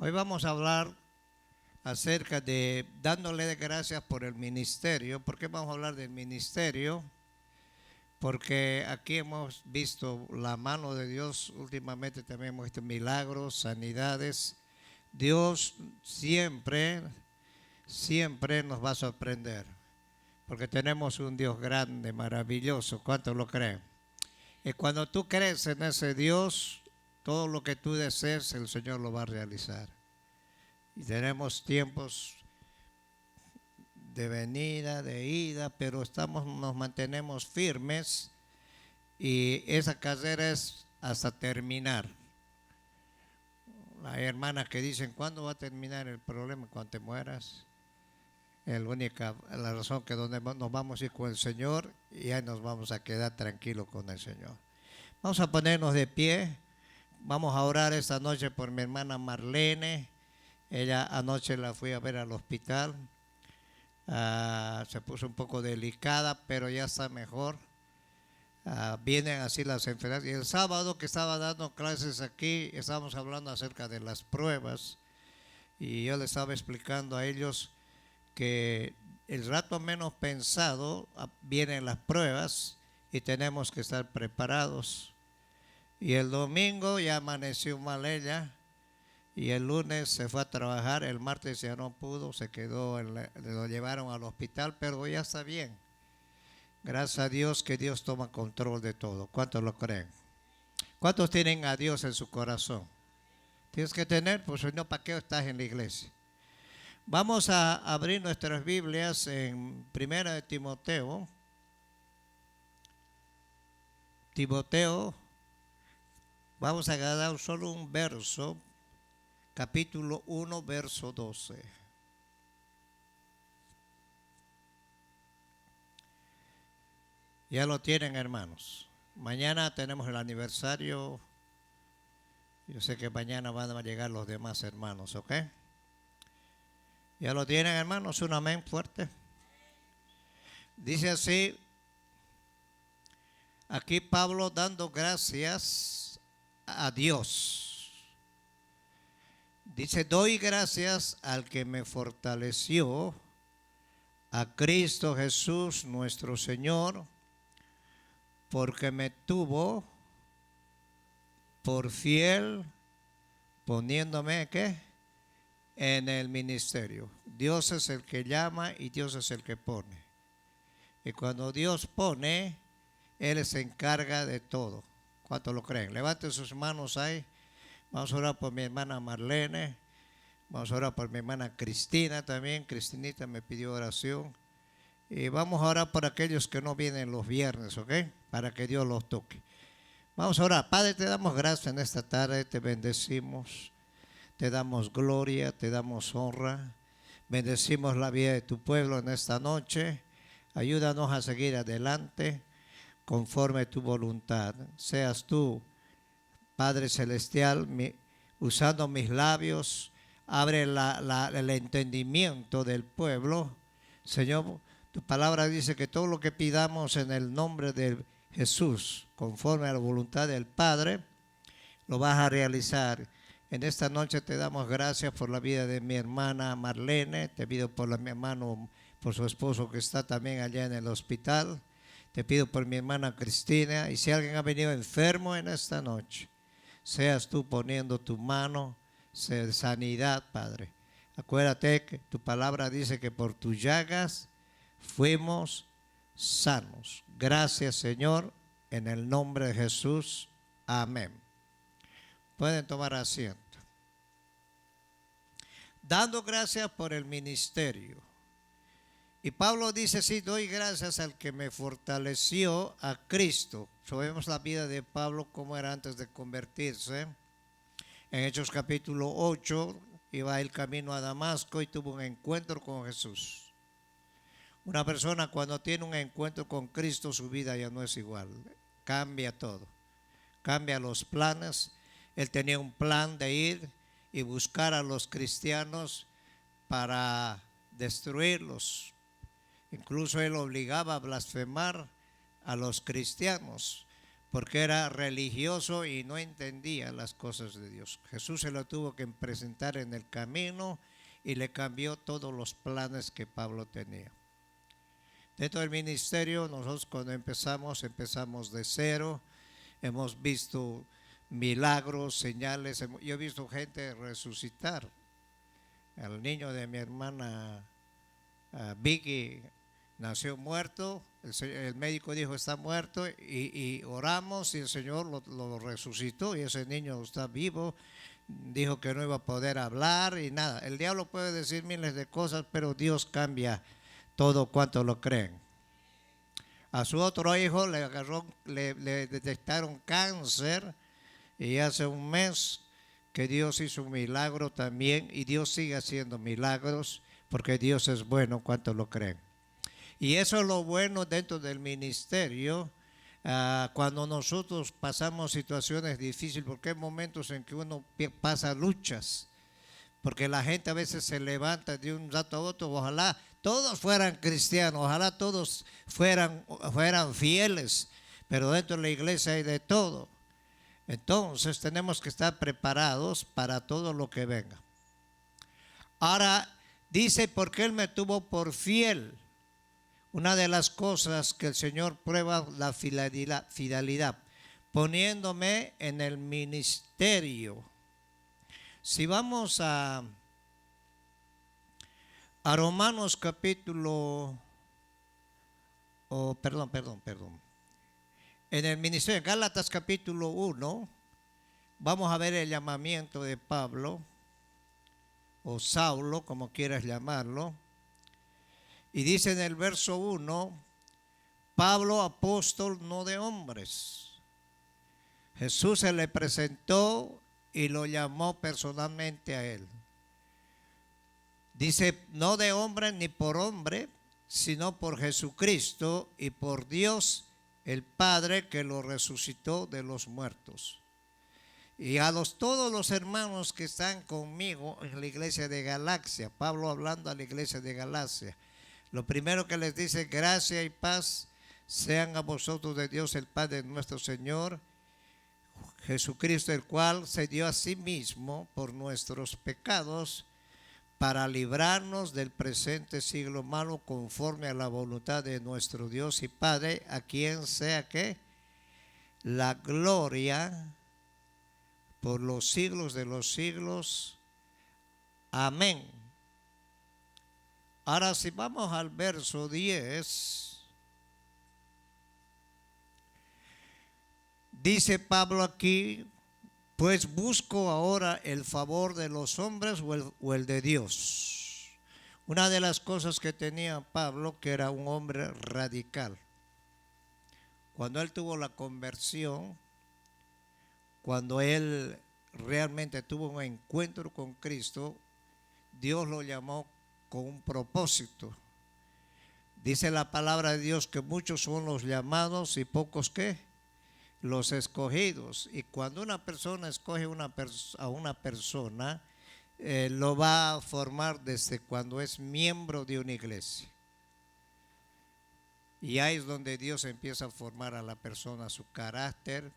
Hoy vamos a hablar acerca de dándole gracias por el ministerio. ¿Por qué vamos a hablar del ministerio? Porque aquí hemos visto la mano de Dios, últimamente también hemos visto milagros, sanidades. Dios siempre nos va a sorprender, porque tenemos un Dios grande, maravilloso. ¿Cuántos lo creen? Y cuando tú crees en ese Dios, todo lo que tú desees, el Señor lo va a realizar. Y tenemos tiempos de venida, de ida, pero nos mantenemos firmes y esa carrera es hasta terminar. Hay hermanas que dicen, ¿cuándo va a terminar el problema? Cuando te mueras. La razón que donde nos vamos a ir con el Señor y ahí nos vamos a quedar tranquilos con el Señor. Vamos a ponernos de pie. Vamos a orar esta noche por mi hermana Marlene. Ella anoche la fui a ver al hospital. Se puso un poco delicada, pero ya está mejor. Vienen así las enfermedades. Y el sábado que estaba dando clases aquí, estábamos hablando acerca de las pruebas. Y yo les estaba explicando a ellos que el rato menos pensado vienen las pruebas y tenemos que estar preparados. Y el domingo ya amaneció mal ella. Y el lunes se fue a trabajar, el martes ya no pudo, se quedó, lo llevaron al hospital, pero ya está bien. Gracias a Dios que Dios toma control de todo. ¿Cuántos lo creen? ¿Cuántos tienen a Dios en su corazón? Tienes que tener, pues si no, ¿para qué estás en la iglesia? Vamos a abrir nuestras Biblias en 1 de Timoteo. Vamos a agarrar solo un verso. Capítulo 1, verso 12. Ya lo tienen, hermanos. Mañana tenemos el aniversario. Yo sé que mañana van a llegar los demás hermanos, ¿ok? Ya lo tienen, hermanos. Un amén fuerte. Dice así, aquí Pablo dando gracias a Dios. Dice, doy gracias al que me fortaleció, a Cristo Jesús nuestro Señor, porque me tuvo por fiel, poniéndome, ¿qué? En el ministerio. Dios es el que llama y Dios es el que pone. Y cuando Dios pone, Él se encarga de todo. ¿Cuántos lo creen? Levanten sus manos ahí. Vamos a orar por mi hermana Marlene. Vamos a orar por mi hermana Cristina también. Cristinita me pidió oración. Y vamos a orar por aquellos que no vienen los viernes, ¿ok? Para que Dios los toque. Vamos a orar. Padre, te damos gracias en esta tarde. Te bendecimos. Te damos gloria. Te damos honra. Bendecimos la vida de tu pueblo en esta noche. Ayúdanos a seguir adelante conforme a tu voluntad. Seas tú, Padre Celestial, usando mis labios, abre el entendimiento del pueblo. Señor, tu palabra dice que todo lo que pidamos en el nombre de Jesús, conforme a la voluntad del Padre, lo vas a realizar. En esta noche te damos gracias por la vida de mi hermana Marlene. Te pido por mi hermano, por su esposo que está también allá en el hospital. Te pido por mi hermana Cristina. Y si alguien ha venido enfermo en esta noche, seas tú poniendo tu mano de sanidad, Padre. Acuérdate que tu palabra dice que por tus llagas fuimos sanos. Gracias, Señor, en el nombre de Jesús. Amén. Pueden tomar asiento. Dando gracias por el ministerio. Y Pablo dice, sí, doy gracias al que me fortaleció, a Cristo. Sabemos la vida de Pablo como era antes de convertirse. En Hechos capítulo 8, iba el camino a Damasco y tuvo un encuentro con Jesús. Una persona cuando tiene un encuentro con Cristo, su vida ya no es igual. Cambia todo. Cambia los planes. Él tenía un plan de ir y buscar a los cristianos para destruirlos. Incluso él obligaba a blasfemar a los cristianos porque era religioso y no entendía las cosas de Dios. Jesús se lo tuvo que presentar en el camino y le cambió todos los planes que Pablo tenía. Dentro del ministerio, nosotros cuando empezamos de cero. Hemos visto milagros, señales. Yo he visto gente resucitar. El niño de mi hermana Vicky nació muerto. El médico dijo está muerto y oramos y el Señor lo resucitó y ese niño está vivo. Dijo que no iba a poder hablar y nada. El diablo puede decir miles de cosas, pero Dios cambia todo cuanto lo creen. A su otro hijo le detectaron cáncer y hace un mes que Dios hizo un milagro también y Dios sigue haciendo milagros porque Dios es bueno cuanto lo creen. Y eso es lo bueno dentro del ministerio cuando nosotros pasamos situaciones difíciles, porque hay momentos en que uno pasa luchas. Porque la gente a veces se levanta de un rato a otro. Ojalá todos fueran cristianos, ojalá todos fueran fieles, pero dentro de la iglesia hay de todo. Entonces tenemos que estar preparados para todo lo que venga. Ahora dice, porque Él me tuvo por fiel. Una de las cosas que el Señor prueba la fidelidad, poniéndome en el ministerio. Si vamos a Romanos capítulo, perdón. En el ministerio, Gálatas capítulo 1, vamos a ver el llamamiento de Pablo, o Saulo, como quieras llamarlo. Y dice en el verso 1, Pablo, apóstol no de hombres. Jesús se le presentó y lo llamó personalmente a él. Dice, no de hombre ni por hombre, sino por Jesucristo y por Dios el Padre que lo resucitó de los muertos. Y a todos los hermanos que están conmigo en la iglesia de Galacia, Pablo hablando a la iglesia de Galacia, lo primero que les dice, gracia y paz sean a vosotros de Dios el Padre de nuestro Señor Jesucristo, el cual se dio a sí mismo por nuestros pecados para librarnos del presente siglo malo conforme a la voluntad de nuestro Dios y Padre, a quien sea que la gloria por los siglos de los siglos. Amén. Ahora si vamos al verso 10, dice Pablo aquí, pues busco ahora el favor de los hombres o el de Dios. Una de las cosas que tenía Pablo, que era un hombre radical. Cuando él tuvo la conversión, cuando él realmente tuvo un encuentro con Cristo, Dios lo llamó con un propósito. Dice la palabra de Dios que muchos son los llamados y pocos ¿qué? Los escogidos. Y cuando una persona escoge a una persona, lo va a formar desde cuando es miembro de una iglesia. Y ahí es donde Dios empieza a formar a la persona, su carácter,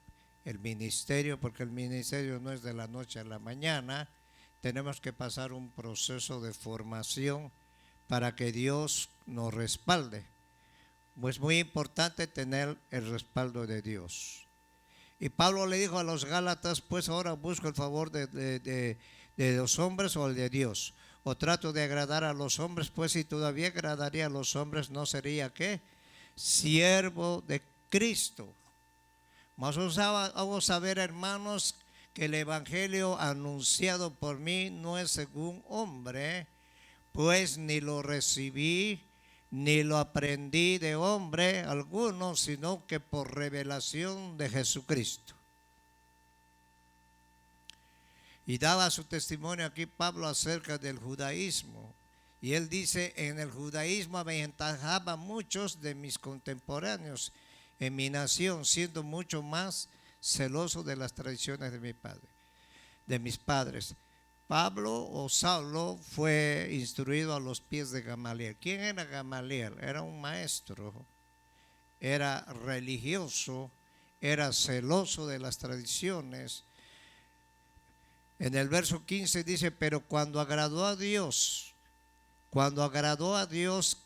el ministerio, porque el ministerio no es de la noche a la mañana. Tenemos que pasar un proceso de formación para que Dios nos respalde. Pues muy importante tener el respaldo de Dios. Y Pablo le dijo a los Gálatas, pues ahora busco el favor de los hombres o el de Dios. O trato de agradar a los hombres, pues si todavía agradaría a los hombres, ¿no sería qué? Siervo de Cristo. Mas os hago saber, hermanos, que el evangelio anunciado por mí no es según hombre, pues ni lo recibí ni lo aprendí de hombre alguno, sino que por revelación de Jesucristo. Y daba su testimonio aquí Pablo acerca del judaísmo. Y él dice, en el judaísmo aventajaba a muchos de mis contemporáneos en mi nación, siendo mucho más celoso de las tradiciones de mi padre, de mis padres. Pablo o Saulo fue instruido a los pies de Gamaliel. ¿Quién era Gamaliel? Era un maestro, era religioso, era celoso de las tradiciones. En el verso 15 dice, pero cuando agradó a Dios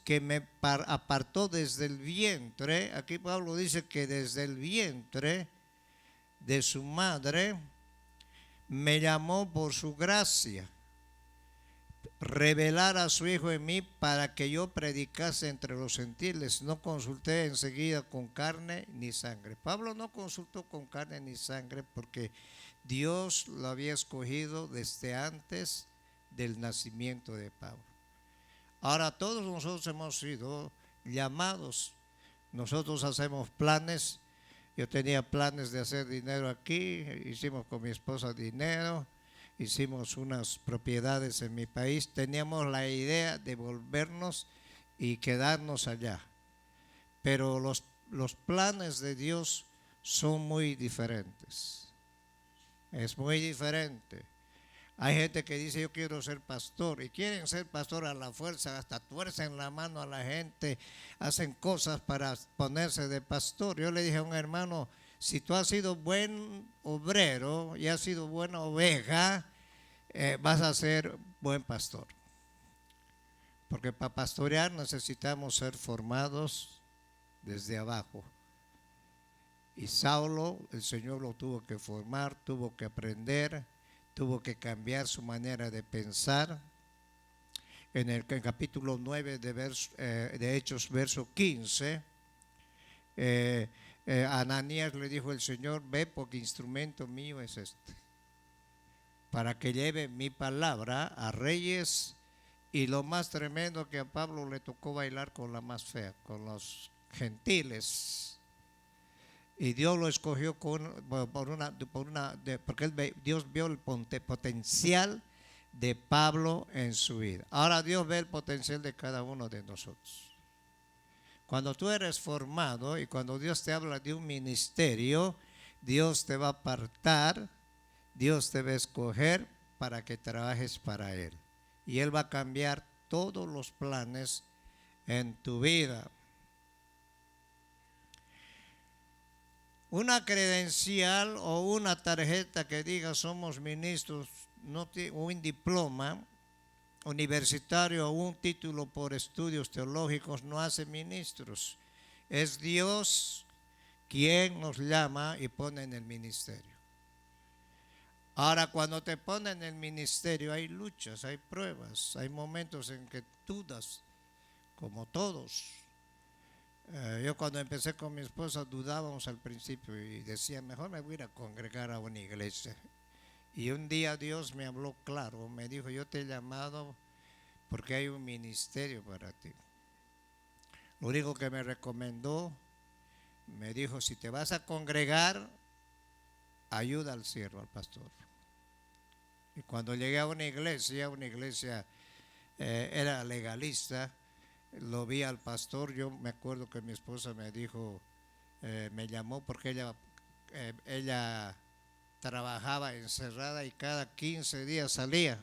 que me apartó desde el vientre, aquí Pablo dice que desde el vientre de su madre me llamó por su gracia, revelar a su Hijo en mí para que yo predicase entre los gentiles. No consulté enseguida con carne ni sangre. Pablo no consultó con carne ni sangre porque Dios lo había escogido desde antes del nacimiento de Pablo. Ahora todos nosotros hemos sido llamados. Nosotros hacemos planes. Yo tenía planes de hacer dinero aquí, hicimos con mi esposa dinero, hicimos unas propiedades en mi país, teníamos la idea de volvernos y quedarnos allá. Pero los planes de Dios son muy diferentes. Es muy diferente. Hay gente que dice yo quiero ser pastor y quieren ser pastor a la fuerza, hasta tuercen la mano a la gente, hacen cosas para ponerse de pastor. Yo le dije a un hermano, si tú has sido buen obrero y has sido buena oveja, vas a ser buen pastor. Porque para pastorear necesitamos ser formados desde abajo. Y Saulo, el Señor lo tuvo que formar, tuvo que aprender, tuvo que cambiar su manera de pensar. En el capítulo 9 de Hechos, verso 15, a Ananías le dijo el Señor, ve porque instrumento mío es este, para que lleve mi palabra a reyes. Y lo más tremendo, que a Pablo le tocó bailar con la más fea, con los gentiles. Y Dios lo escogió porque Dios vio el potencial de Pablo en su vida. Ahora Dios ve el potencial de cada uno de nosotros. Cuando tú eres formado y cuando Dios te habla de un ministerio, Dios te va a apartar, Dios te va a escoger para que trabajes para Él. Y Él va a cambiar todos los planes en tu vida. Una credencial o una tarjeta que diga somos ministros, no un diploma universitario o un título por estudios teológicos no hace ministros. Es Dios quien nos llama y pone en el ministerio. Ahora, cuando te ponen en el ministerio hay luchas, hay pruebas, hay momentos en que dudas, como todos. Yo cuando empecé con mi esposa dudábamos al principio y decía, mejor me voy a ir a congregar a una iglesia. Y un día Dios me habló claro, me dijo, yo te he llamado porque hay un ministerio para ti. Lo único que me recomendó, me dijo, si te vas a congregar, ayuda al siervo, al pastor. Y cuando llegué a una iglesia era legalista, lo vi al pastor. Yo me acuerdo que mi esposa me dijo, me llamó porque ella trabajaba encerrada y cada 15 días salía.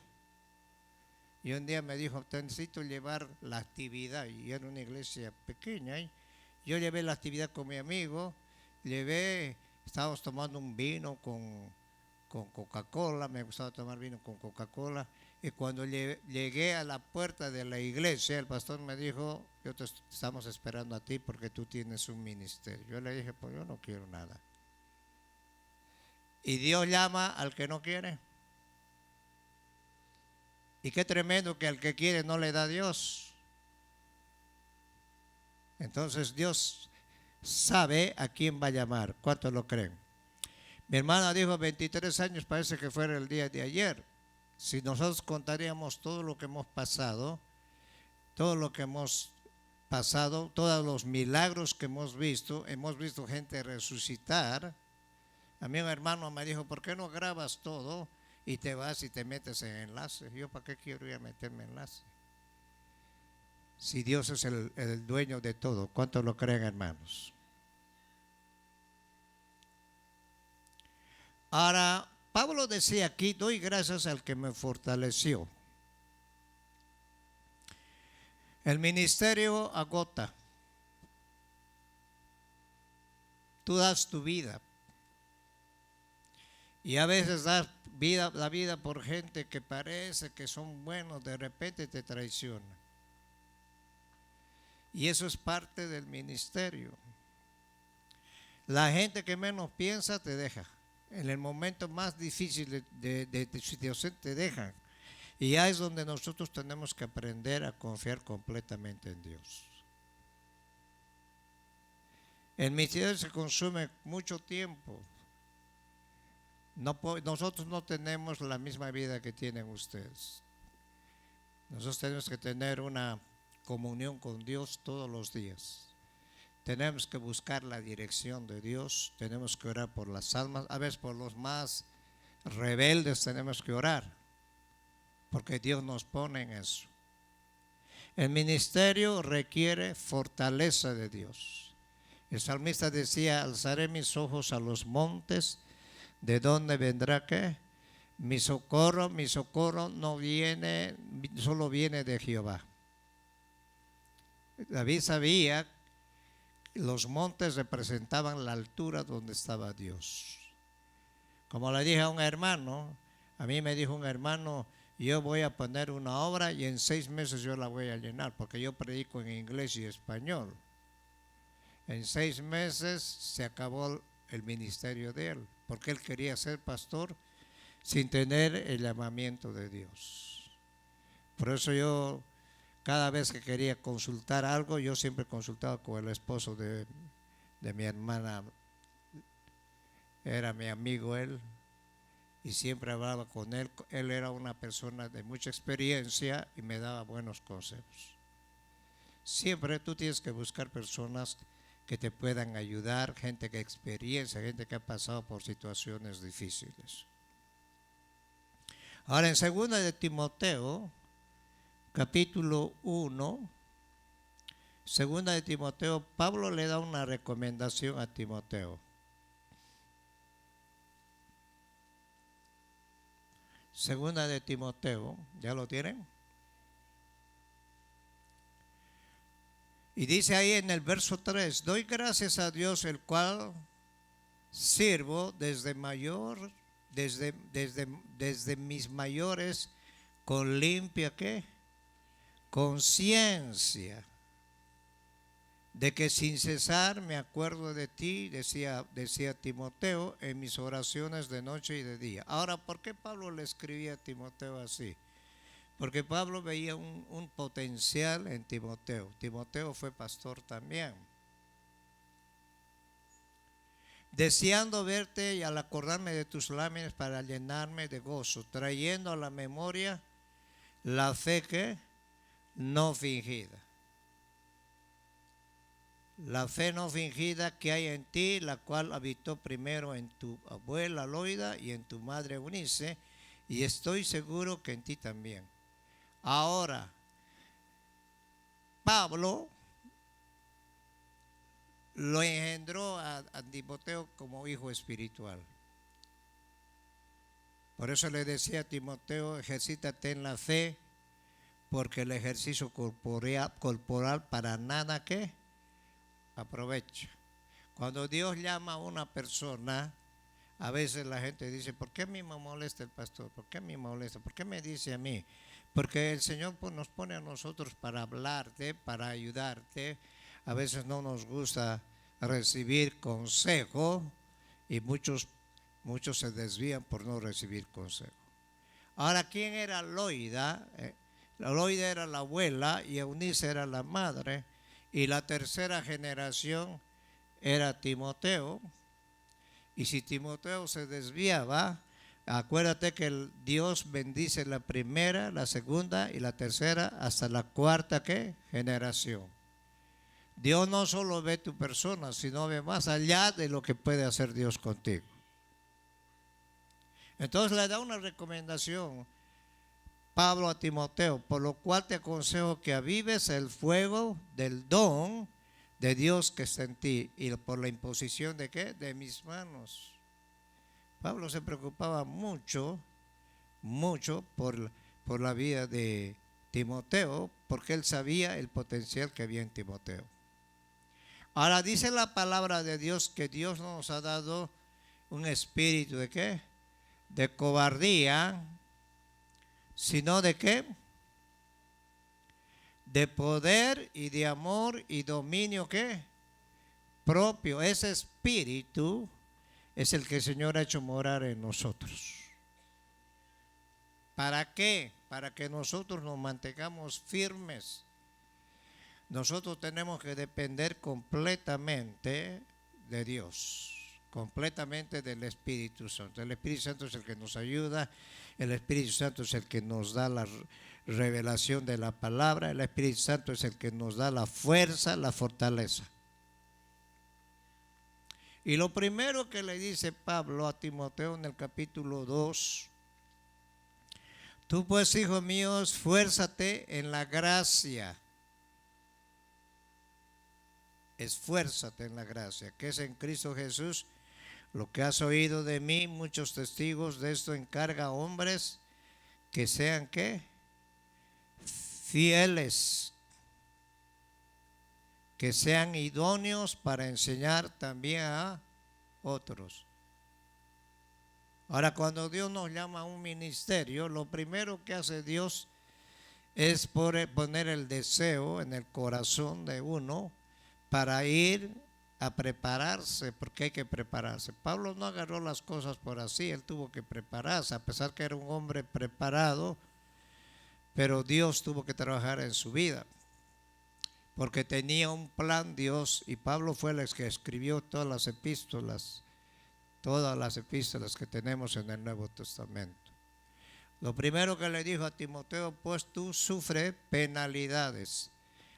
Y un día me dijo, te necesito llevar la actividad. Y era una iglesia pequeña. Yo llevé la actividad con mi amigo, estábamos tomando un vino con Coca-Cola, me gustaba tomar vino con Coca-Cola. Y cuando llegué a la puerta de la iglesia, el pastor me dijo, estamos esperando a ti porque tú tienes un ministerio. Yo le dije, pues yo no quiero nada. Y Dios llama al que no quiere. Y qué tremendo que al que quiere no le da Dios. Entonces Dios sabe a quién va a llamar. ¿Cuántos lo creen? Mi hermana dijo 23 años, parece que fuera el día de ayer. Si nosotros contaríamos todo lo que hemos pasado, todos los milagros que hemos visto gente resucitar. A mí un hermano me dijo, ¿por qué no grabas todo y te vas y te metes en enlace? Yo, ¿para qué quiero ir a meterme en enlace? Si Dios es el dueño de todo, ¿cuántos lo creen, hermanos? Ahora, Pablo decía aquí, doy gracias al que me fortaleció. El ministerio agota. Tú das tu vida. Y a veces das la vida por gente que parece que son buenos, de repente te traiciona. Y eso es parte del ministerio. La gente que menos piensa te deja. En el momento más difícil de tu situación te dejan. Y ahí es donde nosotros tenemos que aprender a confiar completamente en Dios. El ministerio se consume mucho tiempo. Nosotros no tenemos la misma vida que tienen ustedes. Nosotros tenemos que tener una comunión con Dios todos los días. Tenemos que buscar la dirección de Dios. Tenemos que orar por las almas. A veces por los más rebeldes tenemos que orar, porque Dios nos pone en eso. El ministerio requiere fortaleza de Dios. El salmista decía: alzaré mis ojos a los montes, ¿de dónde vendrá qué? Mi socorro no viene, solo viene de Jehová. David sabía que los montes representaban la altura donde estaba Dios. Como le dije a un hermano, a mí me dijo un hermano: yo voy a poner una obra y en 6 meses yo la voy a llenar, porque yo predico en inglés y español. En 6 meses se acabó el ministerio de él, porque él quería ser pastor sin tener el llamamiento de Dios. Por eso yo, cada vez que quería consultar algo, yo siempre consultaba con el esposo de mi hermana. Era mi amigo él, y siempre hablaba con él. Él era una persona de mucha experiencia y me daba buenos consejos. Siempre tú tienes que buscar personas que te puedan ayudar, gente que experiencia, gente que ha pasado por situaciones difíciles. Ahora, en 2 de Timoteo, capítulo 1, 2 de Timoteo, Pablo le da una recomendación a Timoteo. 2 de Timoteo, ¿ya lo tienen? Y dice ahí en el verso 3: doy gracias a Dios, el cual sirvo desde mis mayores con limpia ¿qué? Conciencia, de que sin cesar me acuerdo de ti, decía Timoteo, en mis oraciones de noche y de día. Ahora, ¿por qué Pablo le escribía a Timoteo así? Porque Pablo veía un potencial en Timoteo. Timoteo fue pastor también. Deseando verte y al acordarme de tus láminas para llenarme de gozo, trayendo a la memoria la fe que no fingida. La fe no fingida que hay en ti, la cual habitó primero en tu abuela Loida y en tu madre Eunice, y estoy seguro que en ti también. Ahora, Pablo lo engendró a Timoteo como hijo espiritual. Por eso le decía a Timoteo: ejercítate en la fe, porque el ejercicio corporal para nada que aprovecha. Cuando Dios llama a una persona, a veces la gente dice: ¿por qué a mí me molesta el pastor? ¿Por qué a mí me molesta? ¿Por qué me dice a mí? Porque el Señor nos pone a nosotros para hablarte, para ayudarte. A veces no nos gusta recibir consejo y muchos se desvían por no recibir consejo. Ahora, ¿quién era Loida? Loida era la abuela y Eunice era la madre, y la tercera generación era Timoteo. Y si Timoteo se desviaba, acuérdate que Dios bendice la primera, la segunda y la tercera hasta la cuarta ¿qué? Generación. Dios no solo ve tu persona, sino ve más allá de lo que puede hacer Dios contigo. Entonces le da una recomendación Pablo a Timoteo: por lo cual te aconsejo que avives el fuego del don de Dios que está en ti, y por la imposición de ¿qué? De mis manos. Pablo se preocupaba mucho por la vida de Timoteo, porque él sabía el potencial que había en Timoteo. Ahora dice la palabra de Dios que Dios no nos ha dado un espíritu de qué, de cobardía, sino de qué, de poder y de amor y dominio qué, propio. Ese espíritu es el que el Señor ha hecho morar en nosotros. ¿Para qué? Para que nosotros nos mantengamos firmes. Nosotros tenemos que depender completamente de Dios, completamente del Espíritu Santo. El Espíritu Santo es el que nos ayuda, el Espíritu Santo es el que nos da la revelación de la palabra, el Espíritu Santo es el que nos da la fuerza, la fortaleza. Y lo primero que le dice Pablo a Timoteo en el capítulo 2, tú pues, hijo mío, esfuérzate en la gracia. Esfuérzate en la gracia, que es en Cristo Jesús. Lo que has oído de mí, muchos testigos de esto encarga a hombres que sean ¿qué? Fieles, que sean idóneos para enseñar también a otros. Ahora, cuando Dios nos llama a un ministerio, lo primero que hace Dios es poner el deseo en el corazón de uno para ir a prepararse, porque hay que prepararse. Pablo no agarró las cosas por así, él tuvo que prepararse, a pesar que era un hombre preparado, pero Dios tuvo que trabajar en su vida, porque tenía un plan Dios, y Pablo fue el que escribió todas las epístolas que tenemos en el Nuevo Testamento. Lo primero que le dijo a Timoteo, pues tú sufres penalidades.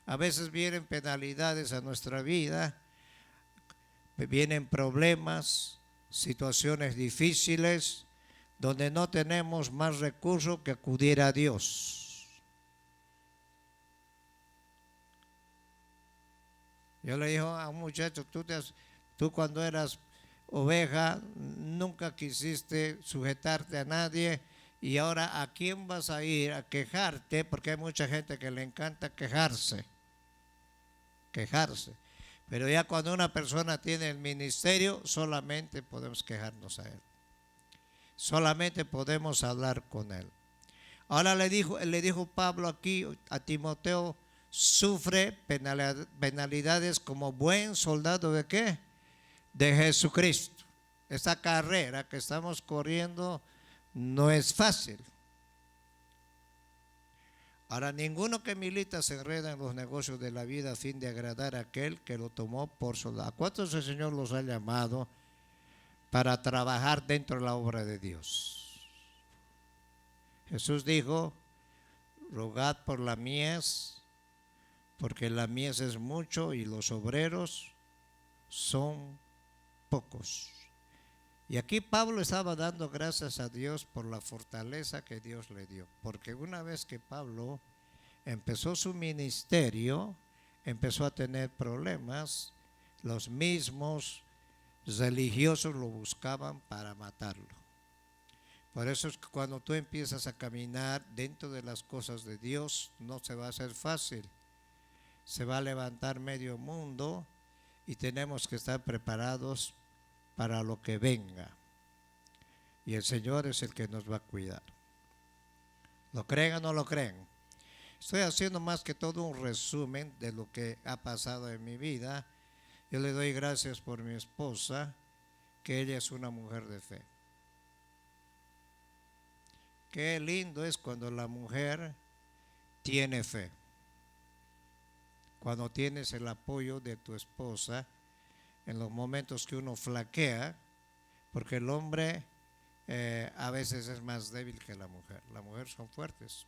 A veces vienen penalidades a nuestra vida, vienen problemas, situaciones difíciles, donde no tenemos más recursos que acudir a Dios. Yo le dije a un muchacho, tú cuando eras oveja nunca quisiste sujetarte a nadie, y ahora ¿a quién vas a ir a quejarte? Porque hay mucha gente que le encanta quejarse. Pero ya cuando una persona tiene el ministerio, solamente podemos quejarnos a él. Solamente podemos hablar con él. Ahora le dijo Pablo aquí a Timoteo, sufre penalidades como buen soldado de ¿qué? De Jesucristo. Esta carrera que estamos corriendo no es fácil. Ahora, ninguno que milita se enreda en los negocios de la vida a fin de agradar a aquel que lo tomó por soldado. ¿A cuántos el Señor los ha llamado para trabajar dentro de la obra de Dios? Jesús dijo, rogad por la mies, porque la mies es mucho y los obreros son pocos. Y aquí Pablo estaba dando gracias a Dios por la fortaleza que Dios le dio, porque una vez que Pablo empezó su ministerio, empezó a tener problemas. Los mismos religiosos lo buscaban para matarlo. Por eso es que cuando tú empiezas a caminar dentro de las cosas de Dios, no se va a hacer fácil. Se va a levantar medio mundo y tenemos que estar preparados para lo que venga. Y el Señor es el que nos va a cuidar. ¿Lo creen o no lo creen? Estoy haciendo más que todo un resumen de lo que ha pasado en mi vida. Yo le doy gracias por mi esposa, que ella es una mujer de fe. Qué lindo es cuando la mujer tiene fe. Cuando tienes el apoyo de tu esposa en los momentos que uno flaquea, porque el hombre a veces es más débil que la mujer. Las mujeres son fuertes.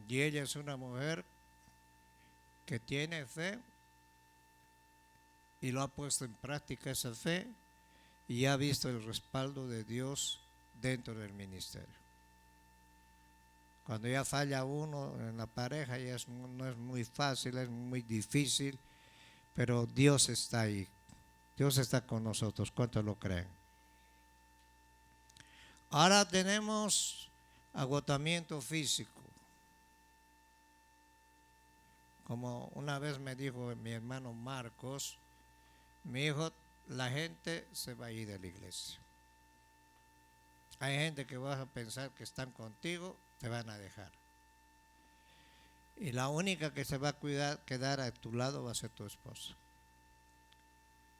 Y ella es una mujer que tiene fe y lo ha puesto en práctica esa fe y ha visto el respaldo de Dios dentro del ministerio. Cuando ya falla uno en la pareja ya no es muy fácil, es muy difícil, pero Dios está ahí. Dios está con nosotros. ¿Cuántos lo creen? Ahora tenemos agotamiento físico. Como una vez me dijo mi hermano Marcos, mi hijo, la gente se va a ir de la iglesia. Hay gente que vas a pensar que están contigo, te van a dejar. Y la única que se va a quedar a tu lado va a ser tu esposa.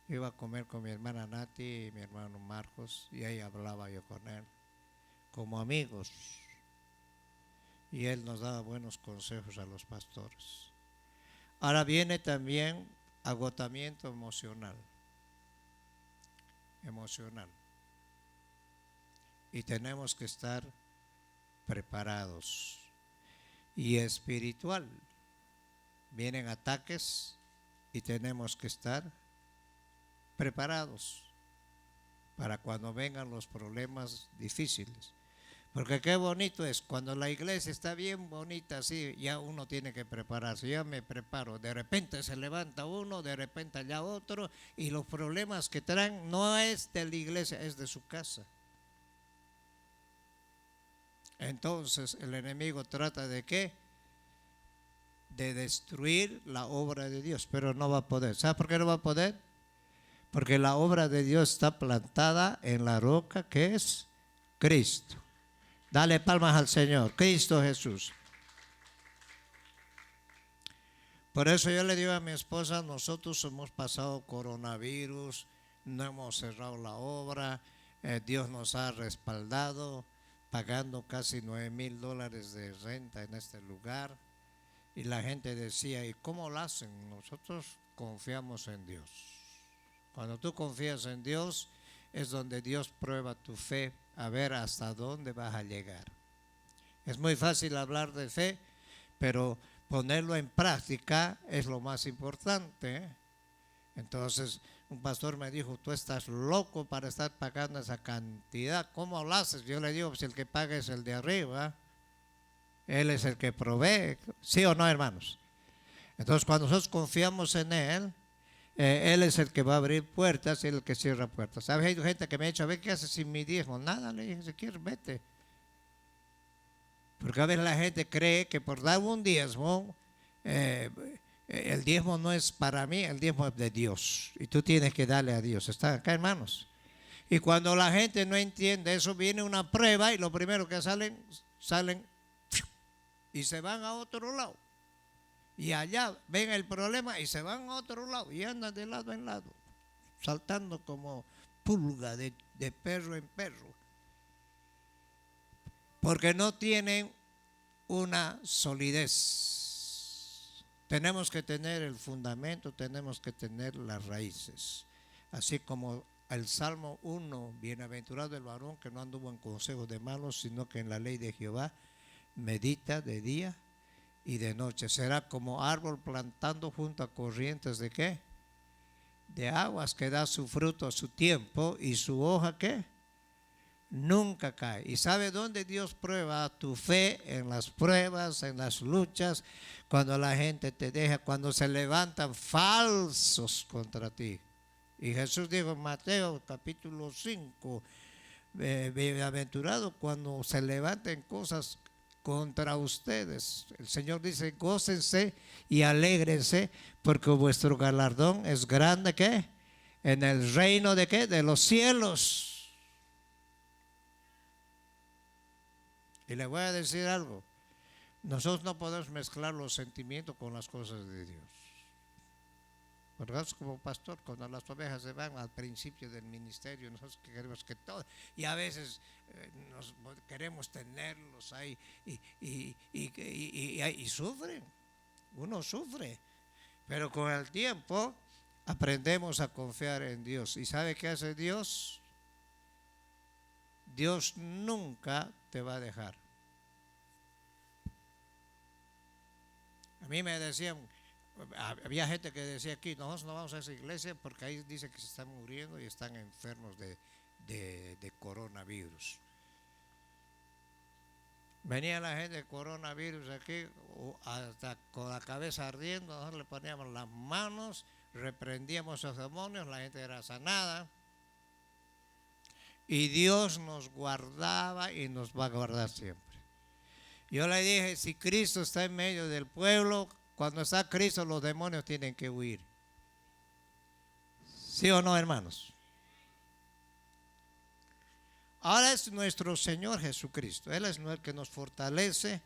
Iba a comer con mi hermana Nati y mi hermano Marcos, y ahí hablaba yo con él, como amigos. Y él nos daba buenos consejos a los pastores. Ahora viene también agotamiento emocional. Y tenemos que estar preparados. Y espiritual. Vienen ataques y tenemos que estar preparados para cuando vengan los problemas difíciles. Porque qué bonito es, cuando la iglesia está bien bonita así, ya uno tiene que prepararse. Ya me preparo, de repente se levanta uno, de repente allá otro, y los problemas que traen no es de la iglesia, es de su casa. Entonces el enemigo trata de ¿qué? De destruir la obra de Dios, pero no va a poder. ¿Sabe por qué no va a poder? Porque la obra de Dios está plantada en la roca que es Cristo. Dale palmas al Señor, Cristo Jesús. Por eso yo le digo a mi esposa, nosotros hemos pasado coronavirus, no hemos cerrado la obra, Dios nos ha respaldado, pagando casi $9,000 de renta en este lugar. Y la gente decía, ¿y cómo lo hacen? Nosotros confiamos en Dios. Cuando tú confías en Dios, es donde Dios prueba tu fe, a ver hasta dónde vas a llegar. Es muy fácil hablar de fe, pero ponerlo en práctica es lo más importante. Entonces, un pastor me dijo, tú estás loco para estar pagando esa cantidad, ¿cómo lo haces? Yo le digo, pues el que paga es el de arriba, Él es el que provee, ¿sí o no, hermanos? Entonces, cuando nosotros confiamos en Él, Él es el que va a abrir puertas y el que cierra puertas. ¿Sabes? Hay gente que me ha dicho, a ver, ¿qué haces sin mi diezmo? Nada, le dije, si quieres, vete. Porque a veces la gente cree que por dar un diezmo, el diezmo no es para mí, el diezmo es de Dios. Y tú tienes que darle a Dios. ¿Están acá, hermanos? Y cuando la gente no entiende eso, viene una prueba y lo primero que salen y se van a otro lado. Y allá ven el problema y se van a otro lado y andan de lado en lado, saltando como pulga de perro en perro. Porque no tienen una solidez. Tenemos que tener el fundamento, tenemos que tener las raíces. Así como el Salmo 1, bienaventurado el varón que no anduvo en consejos de malos, sino que en la ley de Jehová medita de día y de noche. Será como árbol plantando junto a corrientes de ¿qué? De aguas, que da su fruto a su tiempo y su hoja ¿qué? Nunca cae. ¿Y sabe dónde Dios prueba tu fe? En las pruebas, en las luchas, cuando la gente te deja, cuando se levantan falsos contra ti. Y Jesús dijo en Mateo capítulo 5, bienaventurado cuando se levanten cosas contra ustedes. El Señor dice, gócense y alégrense, porque vuestro galardón es grande, ¿qué? En el reino de ¿qué? De los cielos. Y le voy a decir algo, nosotros no podemos mezclar los sentimientos con las cosas de Dios. Por ejemplo, como pastor, cuando las ovejas se van al principio del ministerio, nosotros queremos que todo, y a veces nos queremos tenerlos ahí y sufren, uno sufre, pero con el tiempo aprendemos a confiar en Dios. ¿Y sabe qué hace Dios? Dios nunca te va a dejar. A mí me decían, había gente que decía aquí, nosotros no vamos a esa iglesia porque ahí dice que se están muriendo y están enfermos de coronavirus. Venía la gente de coronavirus aquí, hasta con la cabeza ardiendo, nosotros le poníamos las manos, reprendíamos a los demonios, la gente era sanada. Y Dios nos guardaba y nos va a guardar siempre. Yo le dije, si Cristo está en medio del pueblo, cuando está Cristo, los demonios tienen que huir. ¿Sí o no, hermanos? Ahora es nuestro Señor Jesucristo. Él es el que nos fortalece.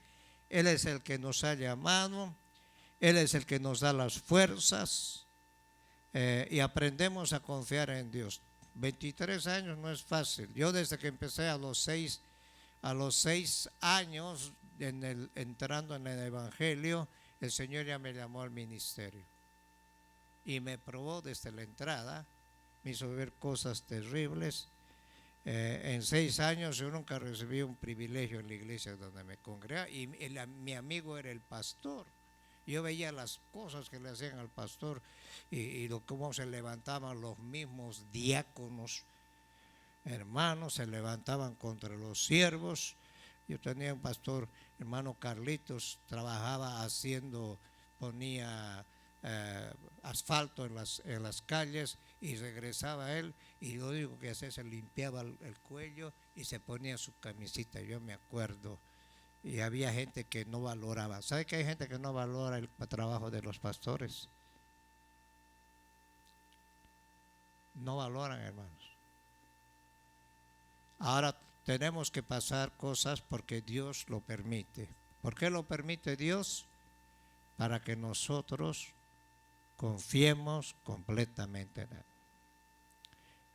Él es el que nos ha llamado. Él es el que nos da las fuerzas. Y aprendemos a confiar en Dios. 23 años no es fácil. Yo desde que empecé a los 6 años entrando en el Evangelio, el Señor ya me llamó al ministerio. Y me probó desde la entrada. Me hizo ver cosas terribles. En 6 años yo nunca recibí un privilegio en la iglesia donde me congregaba. Y mi amigo era el pastor. Yo veía las cosas que le hacían al pastor y cómo se levantaban los mismos diáconos, hermanos, se levantaban contra los siervos. Yo tenía un pastor, hermano Carlitos, trabajaba ponía asfalto en las calles y regresaba él y lo único que hacía se limpiaba el cuello y se ponía su camisita, yo me acuerdo. Y había gente que no valoraba. ¿Sabe que hay gente que no valora el trabajo de los pastores? No valoran, hermanos. Ahora tenemos que pasar cosas porque Dios lo permite. ¿Por qué lo permite Dios? Para que nosotros confiemos completamente en Él.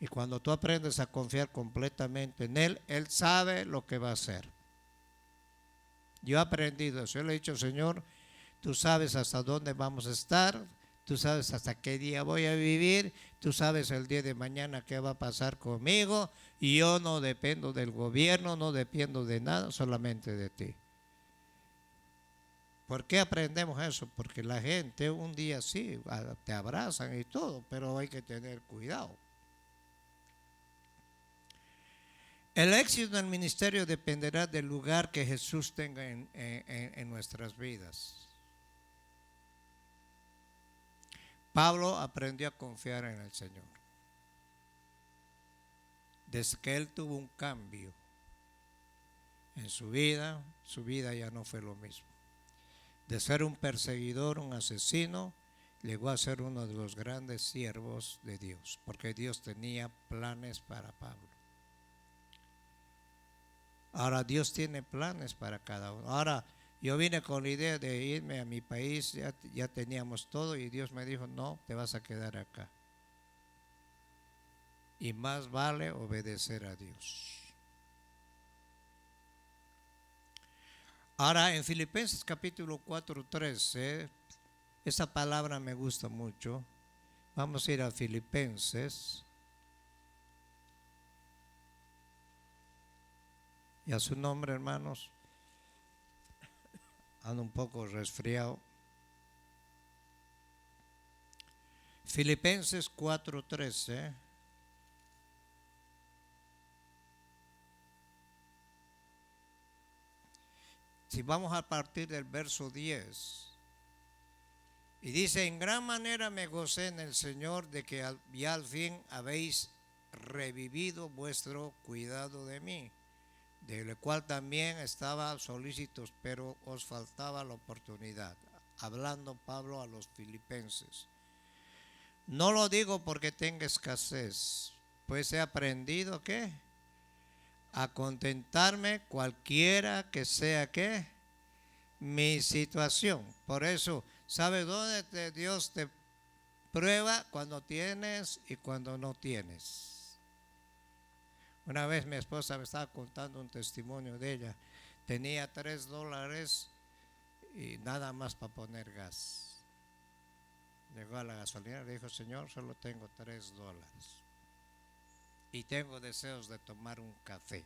Y cuando tú aprendes a confiar completamente en Él, Él sabe lo que va a hacer. Yo he aprendido eso. Yo le he dicho, Señor, tú sabes hasta dónde vamos a estar, tú sabes hasta qué día voy a vivir, tú sabes el día de mañana qué va a pasar conmigo, y yo no dependo del gobierno, no dependo de nada, solamente de ti. ¿Por qué aprendemos eso? Porque la gente un día sí, te abrazan y todo, pero hay que tener cuidado. El éxito del ministerio dependerá del lugar que Jesús tenga en nuestras vidas. Pablo aprendió a confiar en el Señor. Desde que él tuvo un cambio en su vida ya no fue lo mismo. De ser un perseguidor, un asesino, llegó a ser uno de los grandes siervos de Dios, porque Dios tenía planes para Pablo. Ahora Dios tiene planes para cada uno. Ahora yo vine con la idea de irme a mi país, ya teníamos todo y Dios me dijo, no, te vas a quedar acá. Y más vale obedecer a Dios. Ahora en Filipenses capítulo 4:13, esa palabra me gusta mucho. Vamos a ir a Filipenses. Y a su nombre, hermanos, ando un poco resfriado. Filipenses 4:13. Si vamos a partir del verso 10. Y dice, en gran manera me gocé en el Señor de que ya al fin habéis revivido vuestro cuidado de mí, del cual también estaba solícitos, pero os faltaba la oportunidad. Hablando Pablo a los filipenses. No lo digo porque tenga escasez, pues he aprendido ¿qué? A contentarme cualquiera que sea ¿qué? Mi situación. Por eso, ¿sabe dónde Dios te prueba? Cuando tienes y cuando no tienes. Una vez mi esposa me estaba contando un testimonio de ella. Tenía $3 y nada más para poner gas. Llegó a la gasolina y le dijo, Señor, solo tengo $3 y tengo deseos de tomar un café.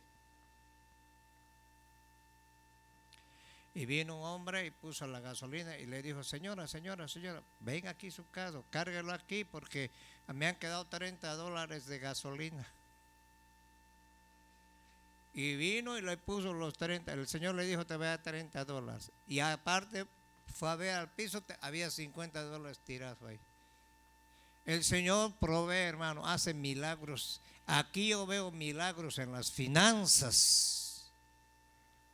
Y vino un hombre y puso la gasolina y le dijo, señora, ven aquí a su casa, cárguelo aquí porque me han quedado $30 de gasolina. Y vino y le puso los 30. El Señor le dijo, te voy a dar $30. Y aparte fue a ver al piso, había $50 tirados ahí. El Señor provee, hermano, hace milagros. Aquí yo veo milagros en las finanzas.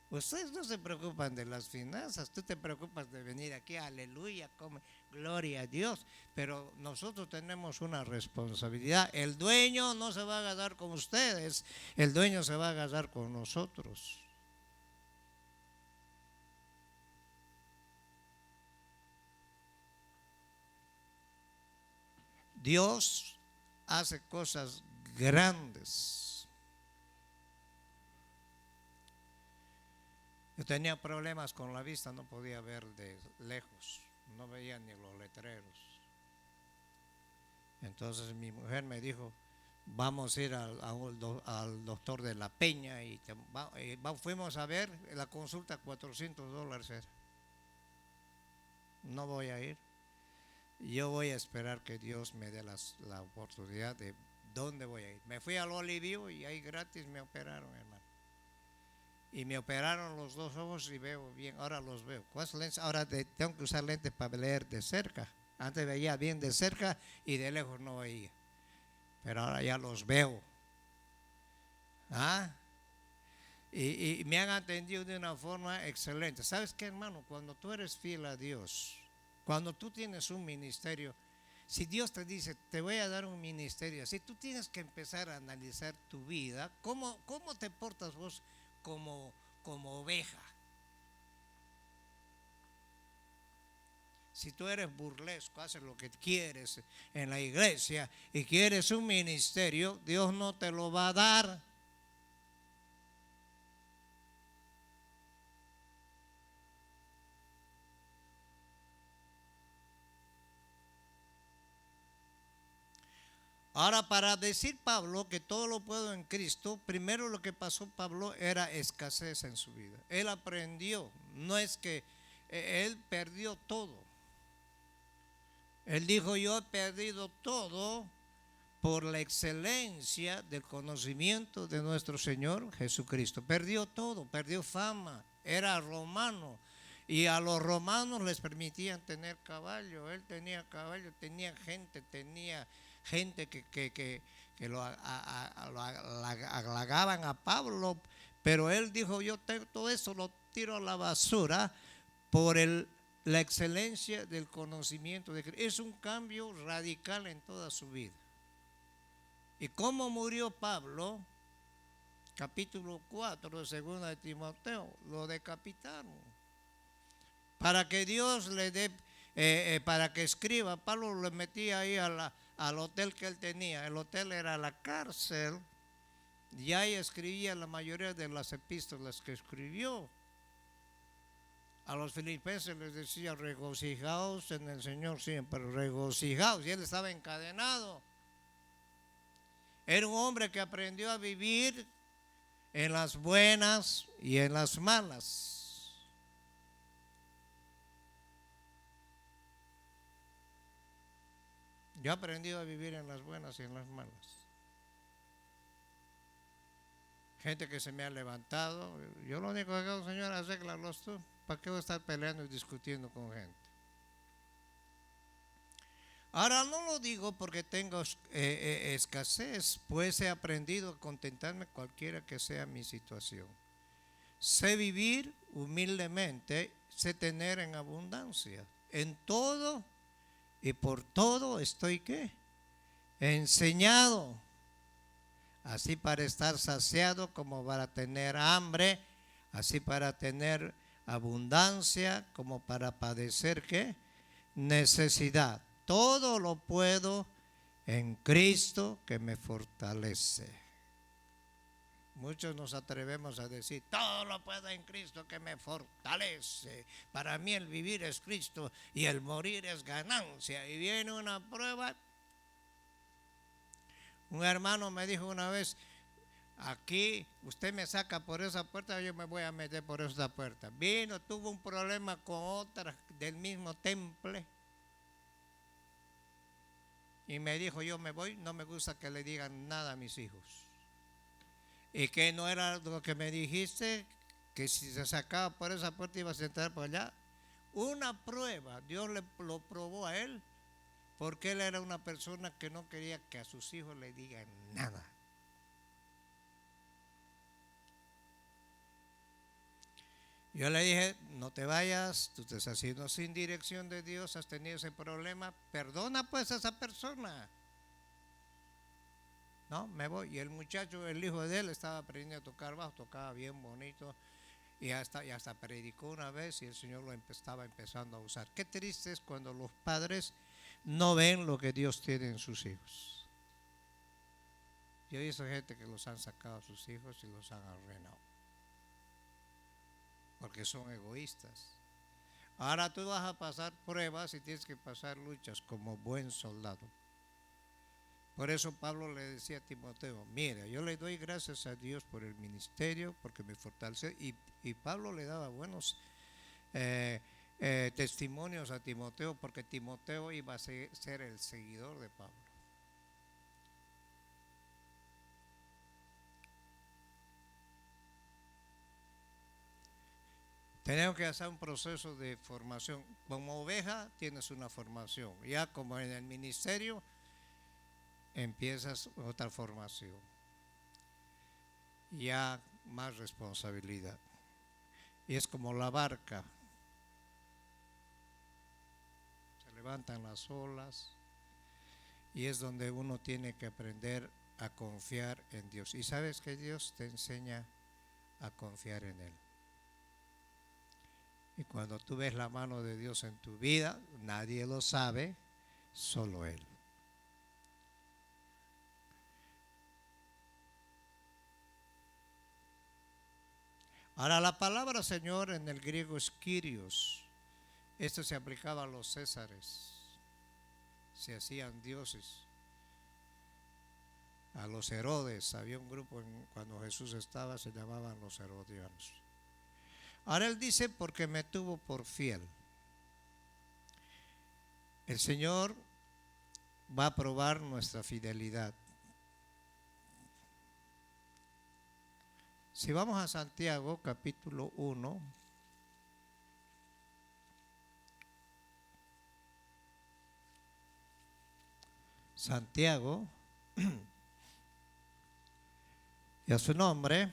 Ustedes no se preocupan de las finanzas, tú te preocupas de venir aquí, aleluya, come, gloria a Dios. Pero nosotros tenemos una responsabilidad. El dueño no se va a agarrar con ustedes, el dueño se va a agarrar con nosotros. Dios hace cosas grandes. Yo tenía problemas con la vista, no podía ver de lejos, no veía ni los letreros. Entonces mi mujer me dijo, vamos a ir al doctor de la Peña y fuimos a ver, la consulta $400 era. No voy a ir. Yo voy a esperar que Dios me dé la oportunidad de dónde voy a ir. Me fui al Olivio y ahí gratis me operaron, hermano. Y me operaron los dos ojos y veo bien, ahora los veo. Ahora tengo que usar lentes para leer de cerca. Antes veía bien de cerca y de lejos no veía. Pero ahora ya los veo. ¿Ah? Y me han atendido de una forma excelente. ¿Sabes qué, hermano? Cuando tú eres fiel a Dios, cuando tú tienes un ministerio, si Dios te dice, te voy a dar un ministerio, si tú tienes que empezar a analizar tu vida, ¿cómo te portas vos como oveja? Si tú eres burlesco, haces lo que quieres en la iglesia y quieres un ministerio, Dios no te lo va a dar. Ahora, para decir Pablo que todo lo puedo en Cristo, primero lo que pasó Pablo era escasez en su vida. Él aprendió, no es que él perdió todo. Él dijo, yo he perdido todo por la excelencia del conocimiento de nuestro Señor Jesucristo. Perdió todo, perdió fama, era romano. Y a los romanos les permitían tener caballo. Él tenía caballo, tenía gente que lo halagaban a Pablo, pero él dijo, yo tengo todo eso, lo tiro a la basura por la excelencia del conocimiento de Cristo. Es un cambio radical en toda su vida. ¿Y cómo murió Pablo? Capítulo 4 de 2 de Timoteo, lo decapitaron. Para que Dios le dé, para que escriba, Pablo le metía ahí al hotel que él tenía. El hotel era la cárcel y ahí escribía la mayoría de las epístolas que escribió. A los filipenses les decía, regocijaos en el Señor siempre, regocijaos. Y él estaba encadenado. Era un hombre que aprendió a vivir en las buenas y en las malas. Yo he aprendido a vivir en las buenas y en las malas. Gente que se me ha levantado, yo lo único que hago, Señor, arréglalos tú. ¿Para qué voy a estar peleando y discutiendo con gente? Ahora no lo digo porque tengo escasez, pues he aprendido a contentarme cualquiera que sea mi situación. Sé vivir humildemente, sé tener en abundancia. En todo y por todo estoy ¿qué? Enseñado. Así para estar saciado como para tener hambre, así para tener abundancia como para padecer ¿qué? Necesidad. Todo lo puedo en Cristo que me fortalece. Muchos nos atrevemos a decir, todo lo puedo en Cristo que me fortalece. Para mí el vivir es Cristo y el morir es ganancia. Y viene una prueba. Un hermano me dijo una vez, aquí usted me saca por esa puerta, yo me voy a meter por esa puerta. Vino, tuvo un problema con otra del mismo temple. Y me dijo, yo me voy, no me gusta que le digan nada a mis hijos. Y que no era lo que me dijiste, que si se sacaba por esa puerta iba a entrar por allá. Una prueba, Dios lo probó a él, porque él era una persona que no quería que a sus hijos le digan nada. Yo le dije, no te vayas, tú te estás haciendo sin dirección de Dios, has tenido ese problema, perdona pues a esa persona. No, me voy. Y el muchacho, el hijo de él, estaba aprendiendo a tocar bajo, tocaba bien bonito. Y hasta predicó una vez y el Señor lo estaba empezando a usar. Qué triste es cuando los padres no ven lo que Dios tiene en sus hijos. Yo he visto gente que los han sacado a sus hijos y los han arruinado. Porque son egoístas. Ahora tú vas a pasar pruebas y tienes que pasar luchas como buen soldado. Por eso Pablo le decía a Timoteo, mira, yo le doy gracias a Dios por el ministerio, porque me fortalece. Y Pablo le daba buenos testimonios a Timoteo, porque Timoteo iba a ser el seguidor de Pablo. Tenemos que hacer un proceso de formación. Como oveja tienes una formación. Ya como en el ministerio empiezas otra formación. Ya más responsabilidad. Y es como la barca. Se levantan las olas y es donde uno tiene que aprender a confiar en Dios. Y sabes que Dios te enseña a confiar en Él. Y cuando tú ves la mano de Dios en tu vida, nadie lo sabe, solo Él. Ahora la palabra Señor en el griego es Kyrios. Esto se aplicaba a los césares. Se hacían dioses. A los Herodes, había un grupo cuando Jesús estaba, se llamaban los herodianos. Ahora él dice, porque me tuvo por fiel. El Señor va a probar nuestra fidelidad. Si vamos a Santiago, capítulo 1. Santiago, y a su nombre.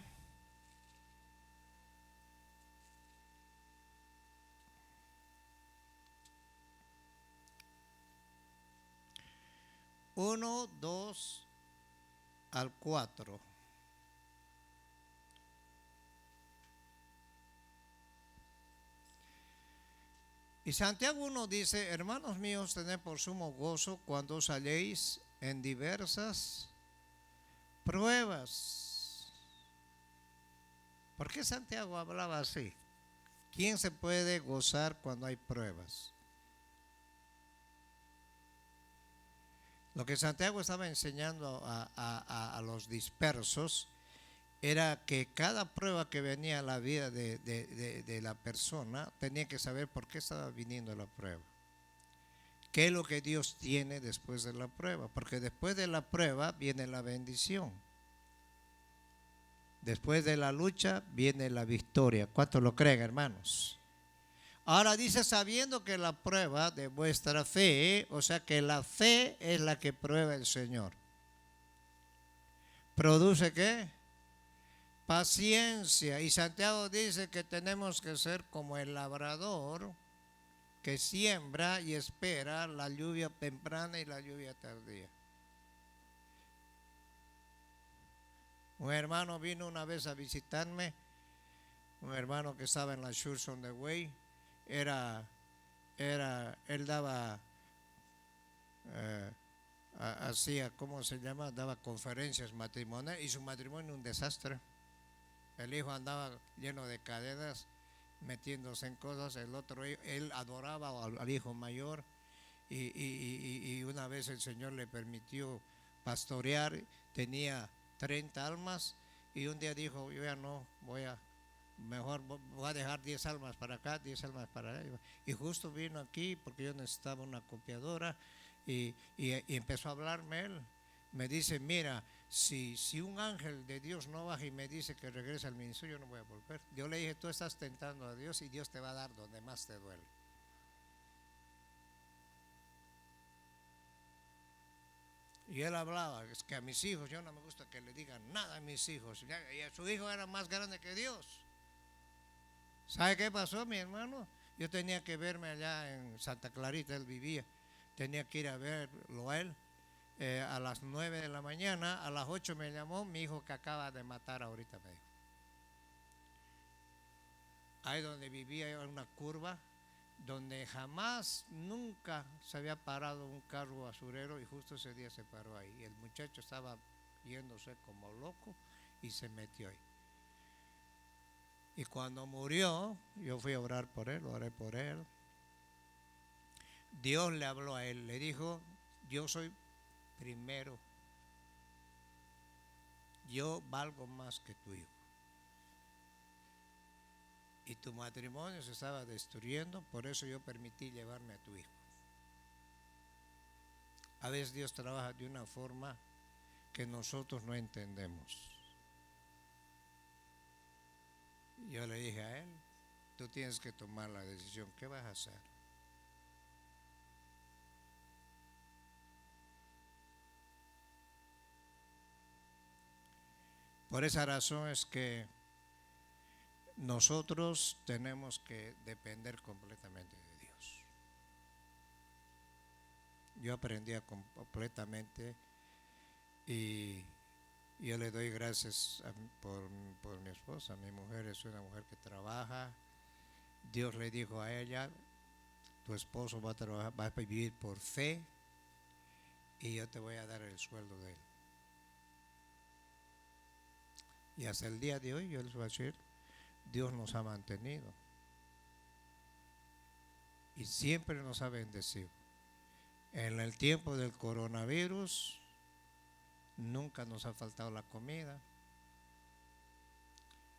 Uno, 2 al 4. Y Santiago 1 dice, hermanos míos, tened por sumo gozo cuando os halléis en diversas pruebas. ¿Por qué Santiago hablaba así? ¿Quién se puede gozar cuando hay pruebas? Lo que Santiago estaba enseñando a los dispersos era que cada prueba que venía a la vida de la persona tenía que saber por qué estaba viniendo la prueba. ¿Qué es lo que Dios tiene después de la prueba? Porque después de la prueba viene la bendición. Después de la lucha viene la victoria. ¿Cuántos lo creen, hermanos? Ahora dice, sabiendo que la prueba de vuestra fe, o sea que la fe es la que prueba el Señor. ¿Produce qué? Paciencia. Y Santiago dice que tenemos que ser como el labrador que siembra y espera la lluvia temprana y la lluvia tardía. Un hermano vino una vez a visitarme, un hermano que estaba en la Church on the Way, él daba, hacía, ¿cómo se llama? Daba conferencias matrimoniales y su matrimonio un desastre. El hijo andaba lleno de cadenas, metiéndose en cosas, el otro, él adoraba al hijo mayor y una vez el Señor le permitió pastorear, tenía 30 almas y un día dijo, yo ya no mejor voy a dejar 10 almas para acá, 10 almas para allá. Y justo vino aquí porque yo necesitaba una copiadora y empezó a hablarme él. Me dice, mira, si un ángel de Dios no baja y me dice que regrese al ministerio, yo no voy a volver. Yo le dije, tú estás tentando a Dios y Dios te va a dar donde más te duele. Y él hablaba, es que a mis hijos, yo no me gusta que le digan nada a mis hijos. Y a su hijo era más grande que Dios. ¿Sabe qué pasó, mi hermano? Yo tenía que verme allá en Santa Clarita, él vivía. Tenía que ir a verlo a él. A las 9 de la mañana, a las 8 me llamó mi hijo que acaba de matar ahorita, me dijo. Ahí donde vivía en una curva, donde jamás, nunca se había parado un carro basurero y justo ese día se paró ahí. Y el muchacho estaba yéndose como loco y se metió ahí. Y cuando murió, yo fui a orar por él, oré por él. Dios le habló a él, le dijo, yo soy primero, yo valgo más que tu hijo. Y tu matrimonio se estaba destruyendo, por eso yo permití llevarme a tu hijo. A veces Dios trabaja de una forma que nosotros no entendemos. Yo le dije a él, tú tienes que tomar la decisión, ¿qué vas a hacer? Por esa razón es que nosotros tenemos que depender completamente de Dios. Yo aprendí completamente y yo le doy gracias por mi esposa. Mi mujer es una mujer que trabaja. Dios le dijo a ella, tu esposo va a trabajar, va a vivir por fe y yo te voy a dar el sueldo de él. Y hasta el día de hoy, yo les voy a decir, Dios nos ha mantenido y siempre nos ha bendecido. En el tiempo del coronavirus nunca nos ha faltado la comida.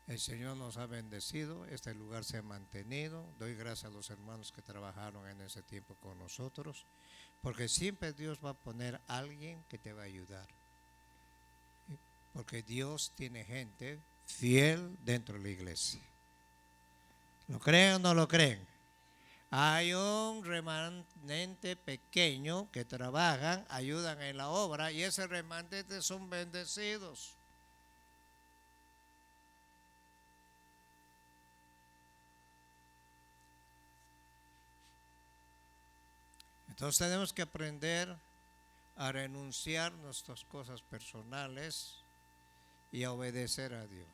El Señor nos ha bendecido, este lugar se ha mantenido. Doy gracias a los hermanos que trabajaron en ese tiempo con nosotros, porque siempre Dios va a poner a alguien que te va a ayudar. Porque Dios tiene gente fiel dentro de la iglesia. ¿Lo creen o no lo creen? Hay un remanente pequeño que trabajan, ayudan en la obra y ese remanente son bendecidos. Entonces tenemos que aprender a renunciar nuestras cosas personales y a obedecer a Dios.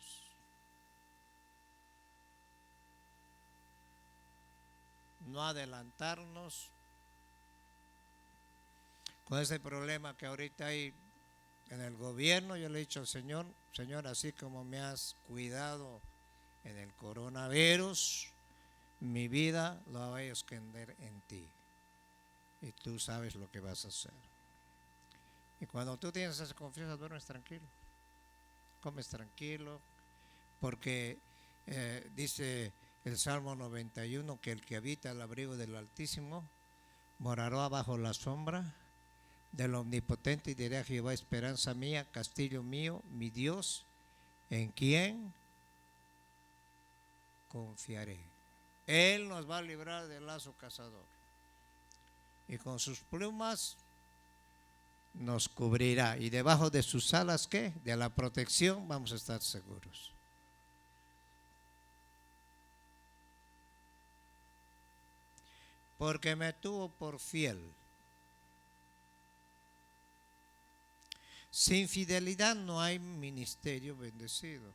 No adelantarnos con ese problema que ahorita hay en el gobierno. Yo le he dicho al Señor, Señor, así como me has cuidado en el coronavirus, mi vida la voy a esconder en ti. Y tú sabes lo que vas a hacer. Y cuando tú tienes esa confianza, duermes tranquilo, comes tranquilo, porque dice el Salmo 91 que el que habita al abrigo del Altísimo morará bajo la sombra del Omnipotente y dirá: Jehová, esperanza mía, castillo mío, mi Dios, en quien confiaré. Él nos va a librar del lazo cazador y con sus plumas nos cubrirá, y debajo de sus alas, ¿qué? De la protección vamos a estar seguros. Porque me tuvo por fiel. Sin fidelidad no hay ministerio bendecido.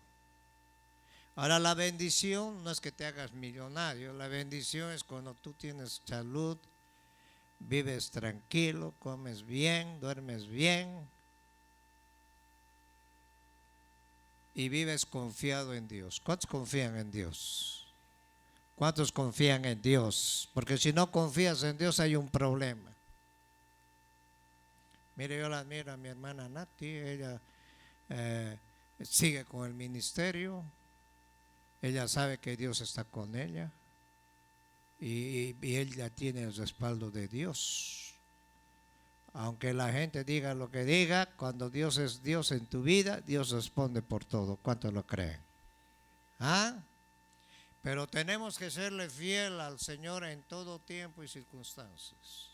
Ahora, la bendición no es que te hagas millonario, la bendición es cuando tú tienes salud, vives tranquilo, comes bien, duermes bien y vives confiado en Dios. ¿Cuántos confían en Dios? ¿Cuántos confían en Dios? Porque si no confías en Dios hay un problema. Mire, yo la admiro a mi hermana Nati, ella sigue con el ministerio, ella sabe que Dios está con ella y ella tiene el respaldo de Dios. Aunque la gente diga lo que diga, cuando Dios es Dios en tu vida, Dios responde por todo. ¿Cuántos lo creen? ¿Ah? Pero tenemos que serle fiel al Señor en todo tiempo y circunstancias.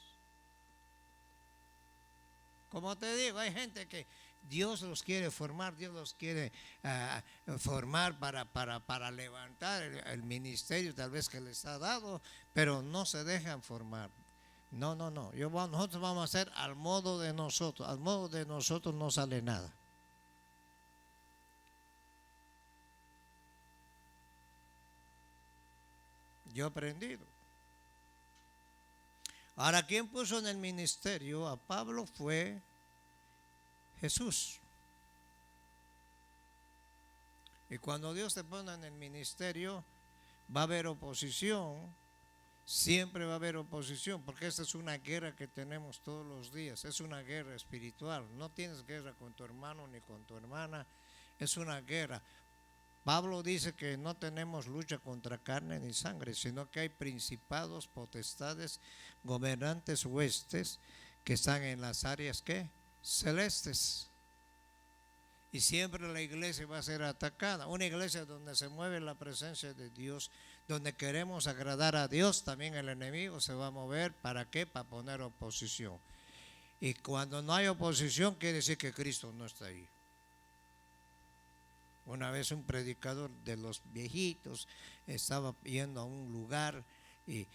Como te digo, hay gente que Dios los quiere formar, Dios los quiere formar para levantar el ministerio tal vez que les ha dado, pero no se dejan formar. No, no, no. Nosotros vamos a hacer al modo de nosotros. Al modo de nosotros no sale nada. Yo he aprendido. Ahora, ¿quién puso en el ministerio a Pablo? Fue Jesús. Y cuando Dios te pone en el ministerio, va a haber oposición. Siempre va a haber oposición, porque esta es una guerra que tenemos todos los días. Es una guerra espiritual. No tienes guerra con tu hermano ni con tu hermana. Es una guerra. Pablo dice que no tenemos lucha contra carne ni sangre, sino que hay principados, potestades, gobernantes, huestes que están en las áreas ¿qué? Celestes. Y siempre la iglesia va a ser atacada. Una iglesia donde se mueve la presencia de Dios, donde queremos agradar a Dios, también el enemigo se va a mover. ¿Para qué? Para poner oposición. Y cuando no hay oposición, quiere decir que Cristo no está ahí. Una vez un predicador de los viejitos estaba yendo a un lugar y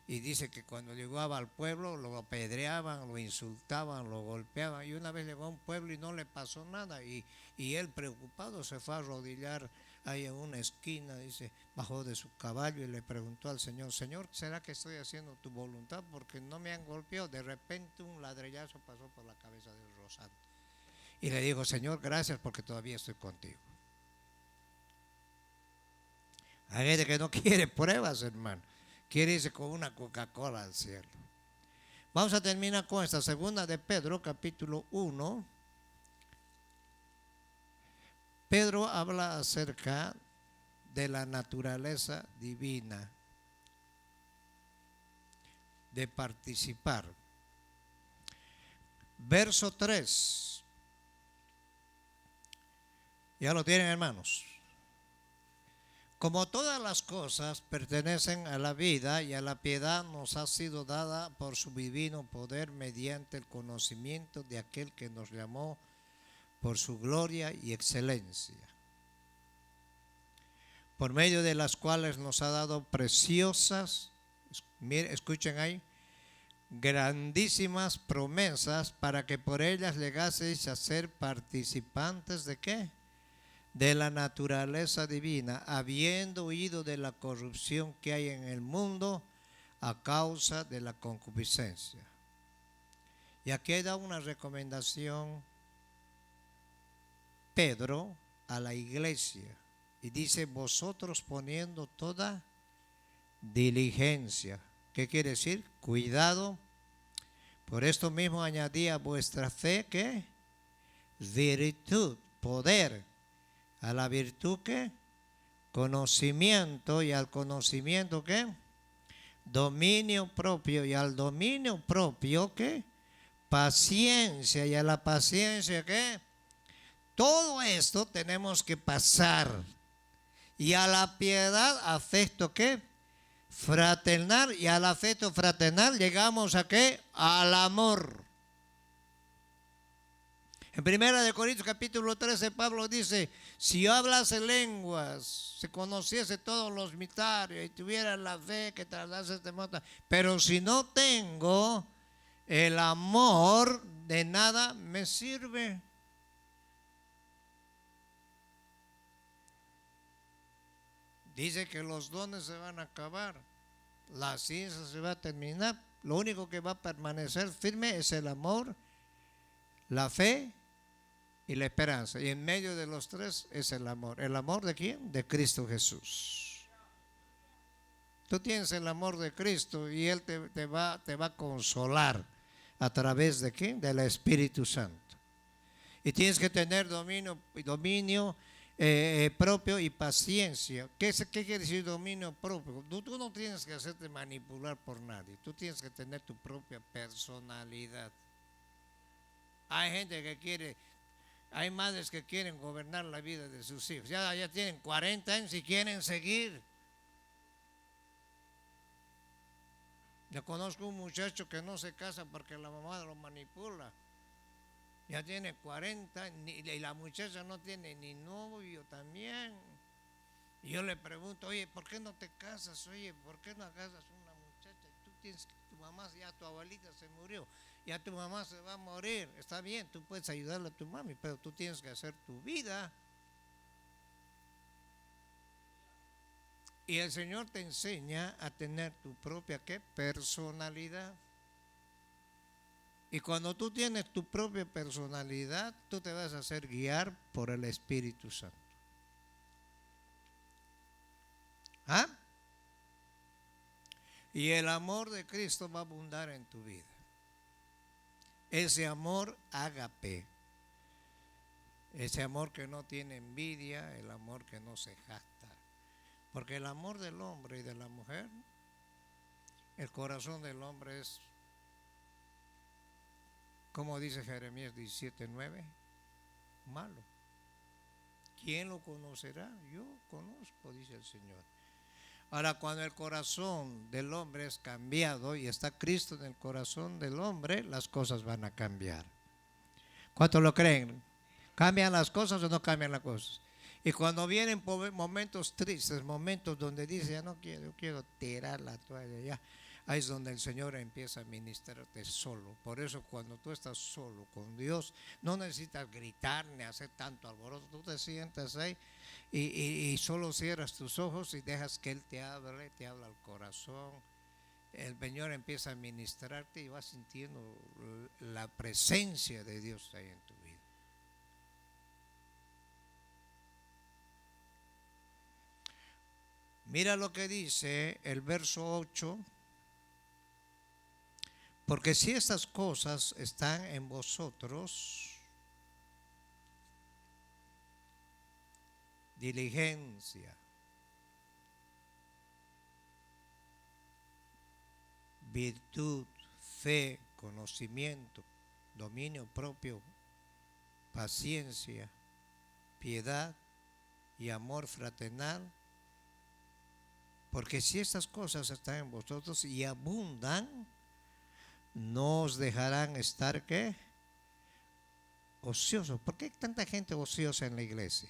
dice que cuando llegaba al pueblo lo apedreaban, lo insultaban, lo golpeaban. Y una vez llegó a un pueblo y no le pasó nada. Y él preocupado se fue a arrodillar ahí en una esquina, dice, bajó de su caballo y le preguntó al Señor: Señor, ¿será que estoy haciendo tu voluntad? Porque no me han golpeado. De repente un ladrillazo pasó por la cabeza del Rosado. Y le dijo: Señor, gracias porque todavía estoy contigo. Hay gente que no quiere pruebas, hermano. Quiere irse con una Coca-Cola al cielo. Vamos a terminar con esta segunda de Pedro, capítulo 1. Pedro habla acerca de la naturaleza divina, de participar. Verso 3. ¿Ya lo tienen, hermanos? Como todas las cosas pertenecen a la vida y a la piedad, nos ha sido dada por su divino poder mediante el conocimiento de aquel que nos llamó por su gloria y excelencia, por medio de las cuales nos ha dado preciosas, miren, escuchen ahí, grandísimas promesas, para que por ellas llegaseis a ser participantes de ¿qué? De la naturaleza divina, habiendo huido de la corrupción que hay en el mundo a causa de la concupiscencia. Y aquí da una recomendación Pedro a la iglesia y dice: vosotros poniendo toda diligencia. ¿Qué quiere decir? Cuidado. Por esto mismo añadí a vuestra fe ¿qué? Virtud, poder. A la virtud ¿qué? Conocimiento, y al conocimiento ¿qué? Dominio propio, y al dominio propio ¿qué? Paciencia, y a la paciencia ¿qué? Todo esto tenemos que pasar. Y a la piedad, afecto ¿qué? Fraternal, y al afecto fraternal llegamos ¿a qué? Al amor. En 1 Corintios capítulo 13 Pablo dice: si yo hablase lenguas, si conociese todos los misterios y tuviera la fe que trasladase este mundo, pero si no tengo el amor, de nada me sirve. Dice que los dones se van a acabar, la ciencia se va a terminar, lo único que va a permanecer firme es el amor, la fe y la esperanza. Y en medio de los tres es el amor. ¿El amor de quién? De Cristo Jesús. Tú tienes el amor de Cristo y Él te va a consolar a través de quién? Del Espíritu Santo. Y tienes que tener dominio propio y paciencia. ¿Qué quiere decir dominio propio? Tú no tienes que hacerte manipular por nadie. Tú tienes que tener tu propia personalidad. Hay gente que quiere, hay madres que quieren gobernar la vida de sus hijos. Ya tienen 40 años y quieren seguir. Yo conozco un muchacho que no se casa porque la mamá lo manipula. Ya tiene 40 y la muchacha no tiene ni novio también. Y yo le pregunto, oye, ¿por qué no te casas? Oye, ¿por qué no casas una muchacha? Tú tienes, tu mamá, ya tu abuelita se murió, ya tu mamá se va a morir. Está bien, tú puedes ayudarle a tu mami, pero tú tienes que hacer tu vida. Y el Señor te enseña a tener tu propia ¿qué? Personalidad. Y cuando tú tienes tu propia personalidad, tú te vas a hacer guiar por el Espíritu Santo. ¿Ah? Y el amor de Cristo va a abundar en tu vida. Ese amor ágape. Ese amor que no tiene envidia, el amor que no se jacta. Porque el amor del hombre y de la mujer, el corazón del hombre es, como dice Jeremías 17:9, malo. ¿Quién lo conocerá? Yo conozco, dice el Señor. Ahora, cuando el corazón del hombre es cambiado y está Cristo en el corazón del hombre, las cosas van a cambiar. ¿Cuántos lo creen? ¿Cambian las cosas o no cambian las cosas? Y cuando vienen momentos tristes, momentos donde dice, ya no quiero, yo quiero tirar la toalla, ya. Ahí es donde el Señor empieza a ministrarte solo. Por eso cuando tú estás solo con Dios, no necesitas gritar ni hacer tanto alboroto. Tú te sientas ahí y solo cierras tus ojos y dejas que Él te habla al corazón. El Señor empieza a ministrarte y vas sintiendo la presencia de Dios ahí en tu vida. Mira lo que dice el verso 8. Porque si estas cosas están en vosotros, diligencia, virtud, fe, conocimiento, dominio propio, paciencia, piedad y amor fraternal, porque si estas cosas están en vosotros y abundan, no os dejarán estar ¿qué? Ociosos. ¿Por qué hay tanta gente ociosa en la iglesia?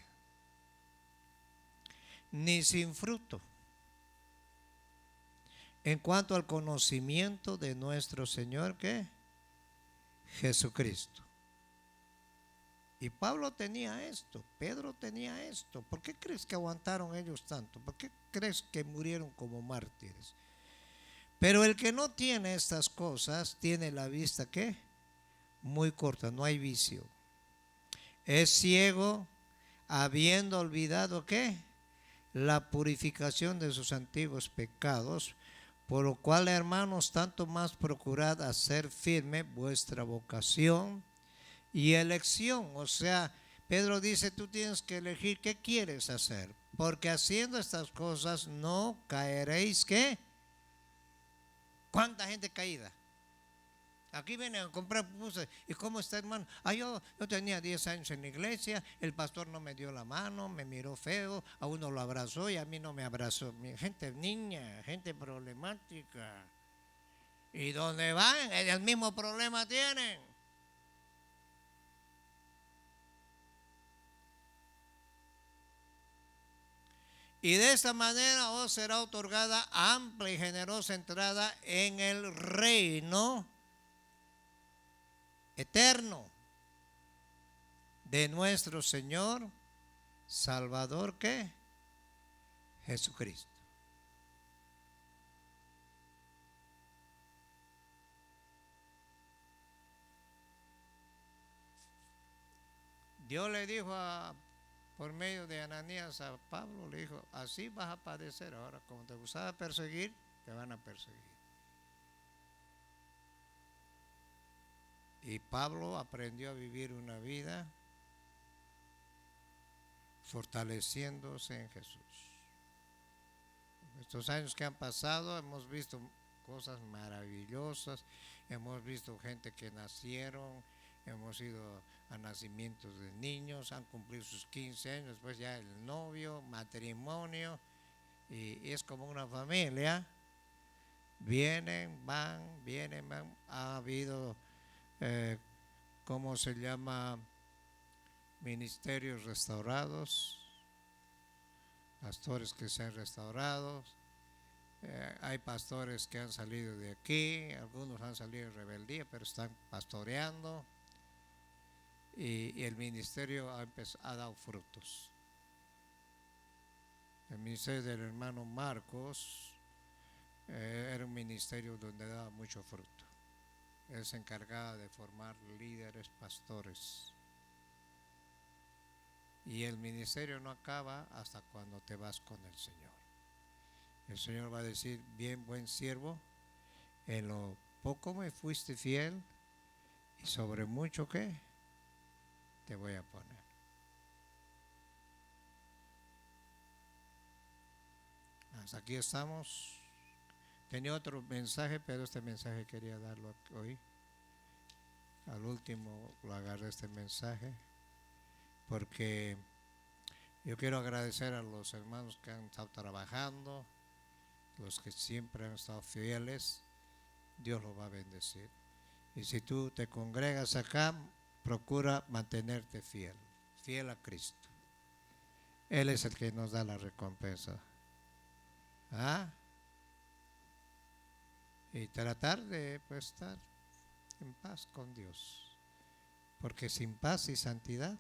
Ni sin fruto en cuanto al conocimiento de nuestro Señor ¿qué? Jesucristo. Y Pablo tenía esto, Pedro tenía esto. ¿Por qué crees que aguantaron ellos tanto? ¿Por qué crees que murieron como mártires? Pero el que no tiene estas cosas tiene la vista ¿qué? Muy corta, no hay vicio. Es ciego, habiendo olvidado ¿qué? La purificación de sus antiguos pecados, por lo cual, hermanos, tanto más procurad hacer firme vuestra vocación y elección. O sea, Pedro dice, tú tienes que elegir qué quieres hacer, porque haciendo estas cosas no caeréis ¿qué? ¿Cuánta gente caída? Aquí vienen a comprar pupusas. ¿Y cómo está, hermano? Yo tenía 10 años en la iglesia, el pastor no me dio la mano, me miró feo, a uno lo abrazó y a mí no me abrazó. Gente niña, gente problemática. ¿Y dónde van? El mismo problema tienen. Y de esta manera os será otorgada amplia y generosa entrada en el reino eterno de nuestro Señor Salvador ¿qué? Jesucristo. Dios le dijo por medio de Ananías a Pablo, le dijo, así vas a padecer ahora, como te gustaba perseguir, te van a perseguir. Y Pablo aprendió a vivir una vida fortaleciéndose en Jesús. Estos años que han pasado hemos visto cosas maravillosas, hemos visto gente que nacieron, hemos ido a nacimientos de niños, han cumplido sus 15 años, después ya el novio, matrimonio, y es como una familia. Vienen, van, ha habido ¿cómo se llama? Ministerios restaurados, pastores que se han restaurado. Hay pastores que han salido de aquí, algunos han salido en rebeldía, pero están pastoreando y el ministerio ha dado frutos. El ministerio del hermano Marcos era un ministerio donde daba mucho fruto. Él se encargaba de formar líderes, pastores. Y el ministerio no acaba hasta cuando te vas con el Señor. El Señor va a decir: bien, buen siervo, en lo poco me fuiste fiel y sobre mucho que te voy a poner. Hasta aquí estamos. Tenía otro mensaje, pero este mensaje quería darlo hoy. Al último lo agarré este mensaje porque yo quiero agradecer a los hermanos que han estado trabajando, los que siempre han estado fieles. Dios los va a bendecir. Y si tú te congregas acá, procura mantenerte fiel a Cristo. Él es el que nos da la recompensa. ¿Ah? Y tratar de estar en paz con Dios. Porque sin paz y santidad,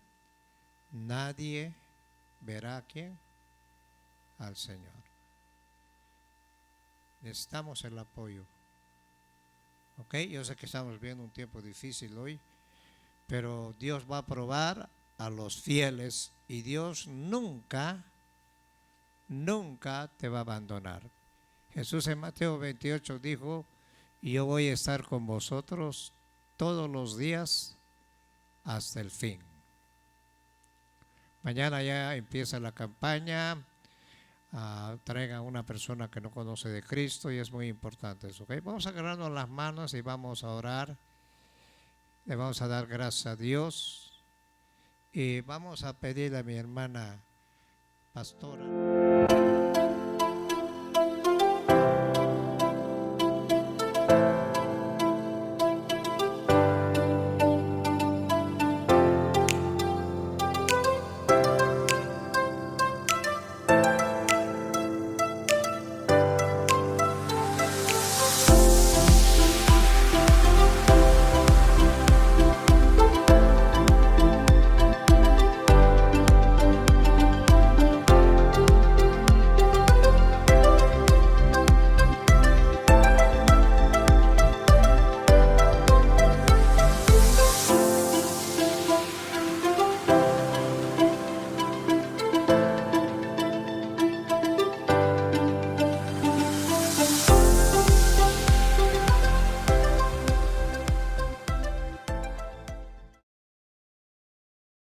nadie verá a quién, al Señor. Necesitamos el apoyo. Ok, yo sé que estamos viendo un tiempo difícil hoy, pero Dios va a probar a los fieles y Dios nunca te va a abandonar. Jesús en Mateo 28 dijo: yo voy a estar con vosotros todos los días hasta el fin. Mañana ya empieza la campaña. Traigan a una persona que no conoce de Cristo y es muy importante eso. ¿Okay? Vamos a agarrarnos las manos y vamos a orar. Le vamos a dar gracias a Dios y vamos a pedirle a mi hermana pastora.